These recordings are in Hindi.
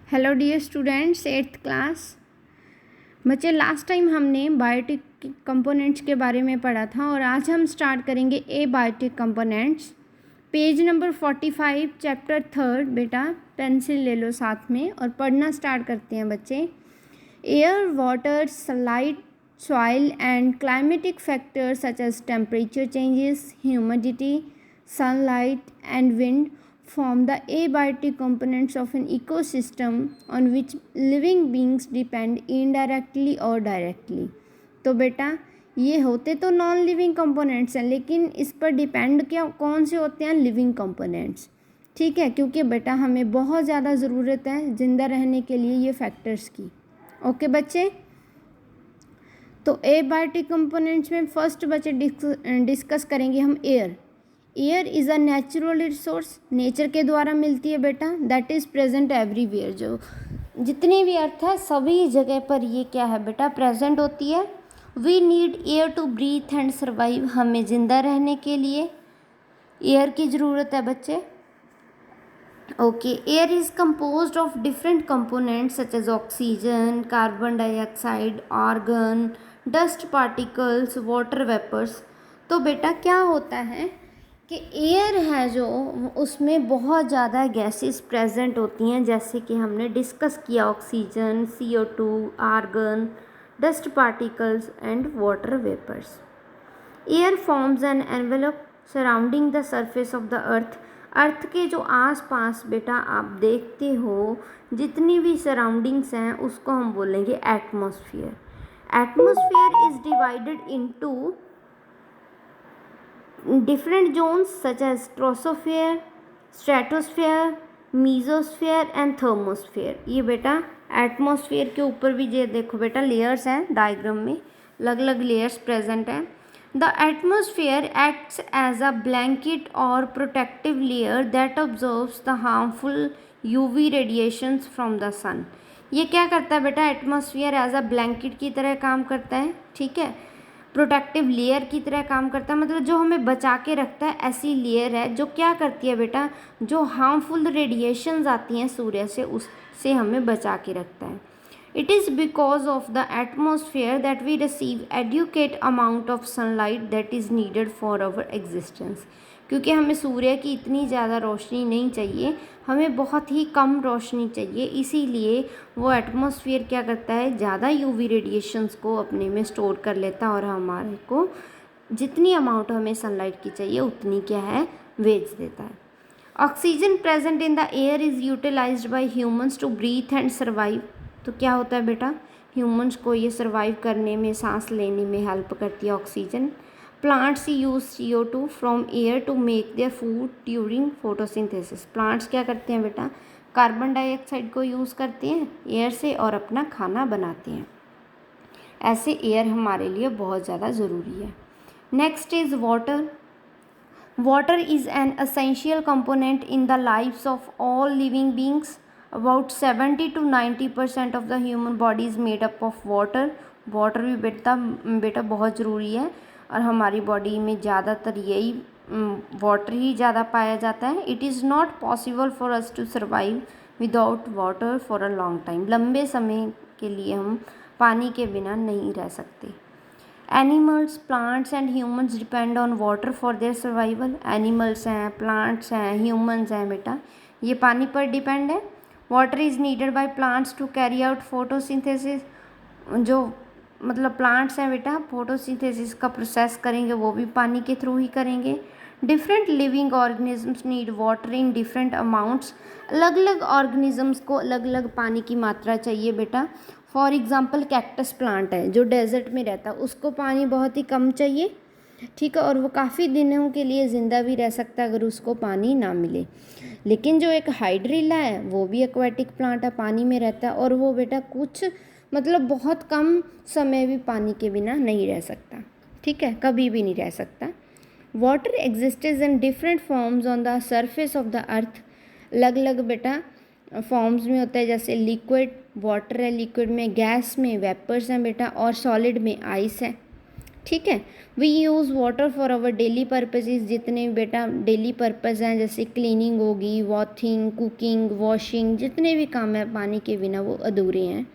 Hello dear students, 8th class बच्चे। लास्ट टाइम हमने बायोटिक कंपोनेंट्स के बारे में पढ़ा था और आज हम स्टार्ट करेंगे abiotic components. Page number 45 chapter 3। बेटा पेंसिल ले लो साथ में और पढ़ना स्टार्ट करते हैं बच्चे। Air, water, sunlight, soil and climatic factors such as temperature changes, humidity, sunlight and wind form the abiotic components of an ecosystem on which living beings depend indirectly or directly। तो बेटा ये होते तो नॉन लिविंग कंपोनेंट्स हैं, लेकिन इस पर डिपेंड क्या कौन से होते हैं? Living components. ठीक है, क्योंकि बेटा हमें बहुत ज़्यादा ज़रूरत है ज़िंदा रहने के लिए ये फैक्टर्स की। ओके बच्चे, तो एबायोटिक कंपोनेंट्स में फर्स्ट बच्चे डिस्कस करेंगे हम air. Air is a natural resource, nature के द्वारा मिलती है बेटा। दैट इज़ प्रेजेंट एवरीवेयर, जो जितनी भी अर्थ है सभी जगह पर ये क्या है बेटा? प्रेजेंट होती है। We need air to breathe and survive, हमें ज़िंदा रहने के लिए एयर की ज़रूरत है बच्चे। Okay, air is composed of different components such as oxygen, carbon dioxide, argon, dust particles, water vapours. तो बेटा क्या होता है कि एयर है जो उसमें बहुत ज़्यादा गैसेस प्रेजेंट होती हैं, जैसे कि हमने डिस्कस किया oxygen, CO2, argon, dust particles and water vapours. Air forms an envelope surrounding the surface of the earth. Earth के जो आसपास बेटा आप देखते हो जितनी भी सराउंडिंग्स हैं उसको हम बोलेंगे atmosphere. Atmosphere is divided into different zones such as troposphere, stratosphere, mesosphere and thermosphere। ये बेटा एटमॉस्फेयर के ऊपर भी ये देखो बेटा लेयर्स हैं, डायग्राम में अलग अलग लेयर्स प्रेजेंट हैं। The atmosphere acts as a blanket और protective layer that observes the harmful UV radiations from the sun. ये क्या करता है बेटा? एटमॉस्फेयर एज अ ब्लैंकेट की तरह काम करता है, ठीक है, प्रोटेक्टिव लेयर की तरह काम करता है, मतलब जो हमें बचा के रखता है। ऐसी लेयर है जो क्या करती है बेटा? जो हार्मफुल रेडिएशंस आती हैं सूर्य से उससे हमें बचा के रखता है। It is because of the atmosphere that we receive adequate amount of sunlight that is needed for our existence. क्योंकि हमें सूर्य की इतनी ज़्यादा रोशनी नहीं चाहिए, हमें बहुत ही कम रोशनी चाहिए, इसीलिए वो एटमॉस्फेयर क्या करता है? ज़्यादा UV रेडिएशंस को अपने में स्टोर कर लेता है और हमारे को जितनी अमाउंट हमें सनलाइट की चाहिए उतनी क्या है? भेज देता है। Oxygen present in the air is utilised by humans to breathe and survive. तो क्या होता है बेटा? ह्यूमंस को ये सर्वाइव करने में, सांस लेने में हेल्प करती है oxygen. Plants use CO2 from air to make their food during photosynthesis. Plants क्या करते हैं बेटा? कार्बन डाइऑक्साइड को यूज़ करते हैं एयर से और अपना खाना बनाते हैं। ऐसे एयर हमारे लिए बहुत ज़्यादा ज़रूरी है। Next is water. Water is an essential component in the lifes of all living beings. About 70 to 90% of the human body is made up of water. Water भी बेटा बहुत ज़रूरी है और हमारी बॉडी में ज़्यादातर यही वाटर ही ज़्यादा पाया जाता है। It is not possible for us to survive without water for a long time. लंबे समय के लिए हम पानी के बिना नहीं रह सकते। Animals, plants and humans depend on water for their survival. Animals हैं, प्लांट्स हैं, ह्यूमंस हैं बेटा, ये पानी पर डिपेंड है। Water is needed by plants to carry out photosynthesis. जो मतलब प्लांट्स हैं बेटा, फोटोसिंथेसिस का प्रोसेस करेंगे वो भी पानी के थ्रू ही करेंगे। Different living organisms need water in different amounts. अलग अलग ऑर्गेनिजम्स को अलग अलग पानी की मात्रा चाहिए बेटा। फॉर एग्जांपल कैक्टस प्लांट है जो डेजर्ट में रहता है, उसको पानी बहुत ही कम चाहिए, ठीक है, और वो काफ़ी दिनों के लिए ज़िंदा भी रह सकता है अगर उसको पानी ना मिले। लेकिन जो एक हाइड्रिला है वो भी एक्वाटिक प्लांट है, पानी में रहता है और वो बेटा कुछ मतलब बहुत कम समय भी पानी के बिना नहीं रह सकता, ठीक है, कभी भी नहीं रह सकता। Water exists in different forms on the surface of the earth. अलग अलग बेटा फॉर्म्स में होता है, जैसे लिक्विड वाटर है, लिक्विड में गैस में वेपर्स हैं बेटा, और सॉलिड में आइस है, ठीक है। We use water for our daily purposes, जितने बेटा डेली पर्पज़ हैं, जैसे क्लीनिंग होगी, वॉथिंग, कुकिंग, वॉशिंग, जितने भी काम है पानी के बिना वो अधूरे हैं।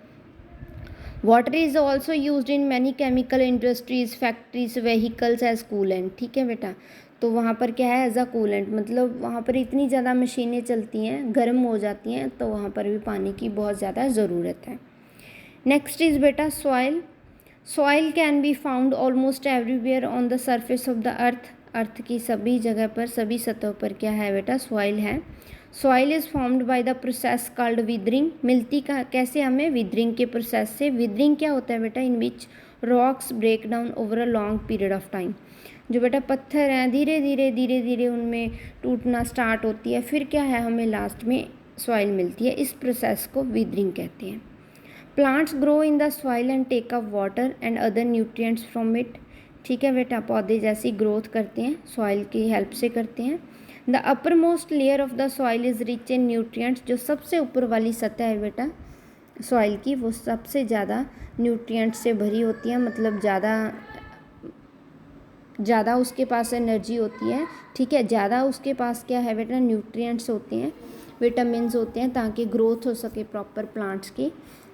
Water is also use in many chemical industries, factories, vehicles as coolant. ठीक है बेटा, तो वहाँ पर क्या है, एज अ कूलेंट, मतलब वहाँ पर इतनी ज़्यादा मशीनें चलती हैं, गर्म हो जाती हैं, तो वहाँ पर भी पानी की बहुत ज़्यादा ज़रूरत है। नेक्स्ट इज़ बेटा soil. Soil can be found almost everywhere on the surface of the earth. Earth की सभी जगह पर, सभी सतहों पर क्या है बेटा, सॉइल है। Soil is formed by the process called withering. मिलती का कैसे हमें, विदरिंग के प्रोसेस से। विदरिंग क्या होता है बेटा, in which rocks break down over a long period of time. जो बेटा पत्थर हैं धीरे धीरे उनमें टूटना स्टार्ट होती है, फिर क्या है, हमें लास्ट में सॉइल मिलती है। इस प्रोसेस को विदरिंग कहते हैं। Plants grow in the soil and take up water and other nutrients from it. ठीक है बेटा, पौधे जैसी ग्रोथ करते हैं, सॉइल की हेल्प से करते हैं। The upper most layer of the soil is rich in nutrients. जो सबसे ऊपर वाली सतह है बेटा सॉइल की, वो सबसे ज़्यादा न्यूट्रिएंट्स से भरी होती है, मतलब ज़्यादा उसके पास एनर्जी होती है। ठीक है, ज़्यादा उसके पास क्या है बेटा, न्यूट्रिएंट्स होते हैं, विटामिन्स होते हैं, ताकि ग्रोथ हो सके प्रॉपर प्लांट्स की।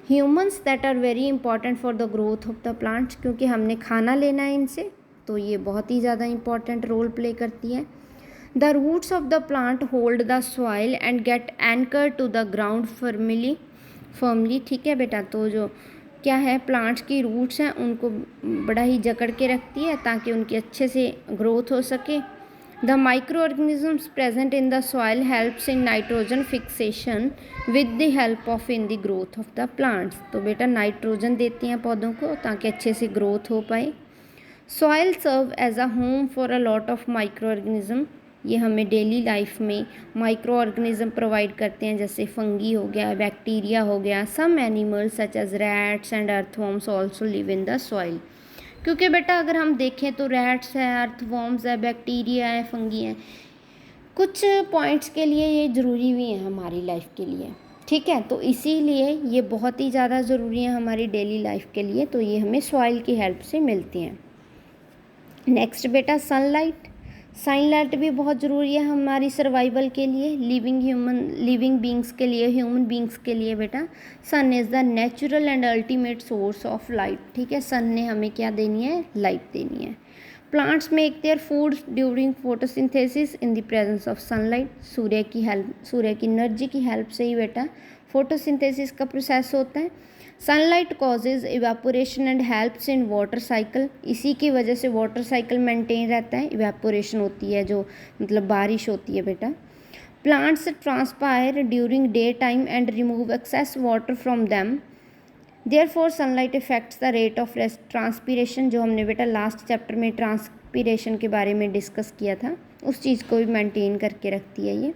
Humans that are very important for the growth of the plants, क्योंकि हमने खाना लेना है इनसे, तो ये बहुत ही ज़्यादा इंपॉर्टेंट रोल प्ले करती है। The roots of the plant hold the soil and get anchor to the ground firmly. ठीक है बेटा, तो जो क्या है, प्लांट्स की रूट्स हैं उनको बड़ा ही जकड़ के रखती है, ताकि उनकी अच्छे से ग्रोथ हो सके। The micro organisms present in the soil helps in nitrogen fixation with the help of in the growth of the plants. तो बेटा नाइट्रोजन देती हैं पौधों को, ताकि अच्छे से ग्रोथ हो पाए। Soil serve as a home for a lot of micro organism. ये हमें डेली लाइफ में माइक्रो ऑर्गेनिज्म प्रोवाइड करते हैं, जैसे फंगी हो गया, बैक्टीरिया हो गया। Some animals such as rats and earthworms also live in the soil. क्योंकि बेटा अगर हम देखें तो रैट्स है, अर्थवॉर्म्स है, बैक्टीरिया है, फंगी है, कुछ पॉइंट्स के लिए ये ज़रूरी भी हैं हमारी लाइफ के लिए। ठीक है, तो इसीलिए ये बहुत ही ज़्यादा ज़रूरी है हमारी डेली लाइफ के लिए, तो ये हमें सॉइल की हेल्प से मिलती हैं। नेक्स्ट बेटा सनलाइट। सनलाइट भी बहुत ज़रूरी है हमारी सर्वाइवल के लिए, लिविंग बींग्स के लिए, ह्यूमन बींग्स के लिए बेटा। Sun is the natural and ultimate source of light. ठीक है, सन ने हमें क्या देनी है, लाइट देनी है। Plants make their food during photosynthesis in the presence of sunlight. सूर्य की एनर्जी की हेल्प से ही बेटा फोटोसिंथेसिस का प्रोसेस होता है। Sunlight causes evaporation and helps in water cycle. इसी की वजह से वाटर साइकिल मेंटेन रहता है। इवेपोरेशन होती है जो मतलब बारिश होती है बेटा। Plants transpire during day time and remove excess water from them. Therefore sunlight effects the rate of transpiration. जो हमने बेटा लास्ट चैप्टर में ट्रांसपीरेशन के बारे में डिस्कस किया था, उस चीज़ को भी मेंटेन करके रखती है ये।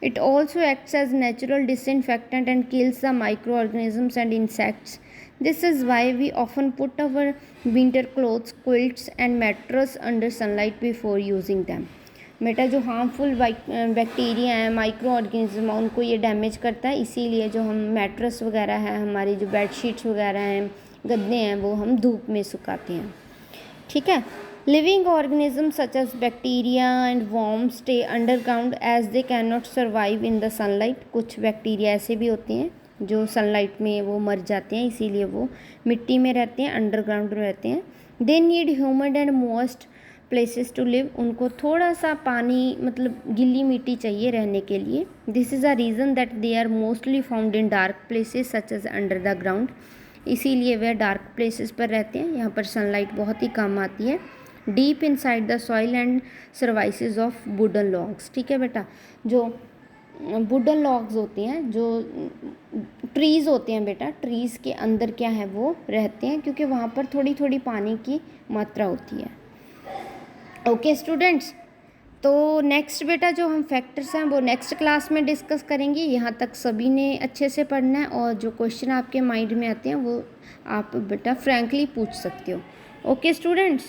It also acts as natural disinfectant and kills the microorganisms and insects. This is why we often put our winter clothes, quilts and mattress under sunlight before using them. बेटा जो हार्मफुल बैक्टीरिया हैं, माइक्रो ऑर्गेनिज्म, उनको ये डैमेज करता है, इसीलिए जो हम मैट्रेस वगैरह है, हमारी जो बेडशीट्स वगैरह हैं, गद्दे हैं, वो हम धूप में सुखाते हैं। ठीक है, living organism such as bacteria and worms stay underground as they can not survive in the sunlight. कुछ बैक्टीरिया ऐसे भी होते हैं जो सनलाइट में वो मर जाते हैं, इसीलिए वो मिट्टी में रहते हैं, अंडरग्राउंड में रहते हैं। They need humid and moist places to live. उनको थोड़ा सा पानी, मतलब गिल्ली मिट्टी चाहिए रहने के लिए। This is a reason that they are mostly found in dark places such as under the ground. इसीलिए वे डार्क प्लेसेस पर रहते हैं, यहाँ पर सनलाइट बहुत ही कम आती है। Deep inside the soil and surfaces of wooden logs. ठीक है बेटा, जो वुडन लॉग्स होते हैं, जो ट्रीज़ होते हैं बेटा, ट्रीज़ के अंदर क्या है वो रहते हैं, क्योंकि वहाँ पर थोड़ी थोड़ी पानी की मात्रा होती है। ओके स्टूडेंट्स, तो नेक्स्ट बेटा जो हम फैक्टर्स हैं वो नेक्स्ट क्लास में डिस्कस करेंगे। यहाँ तक सभी ने अच्छे से पढ़ना है, और जो क्वेश्चन आपके माइंड में आते हैं वो आप बेटा फ्रैंकली पूछ सकते हो। ओके स्टूडेंट्स,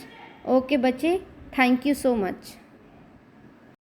ओके बच्चे, थैंक यू सो मच।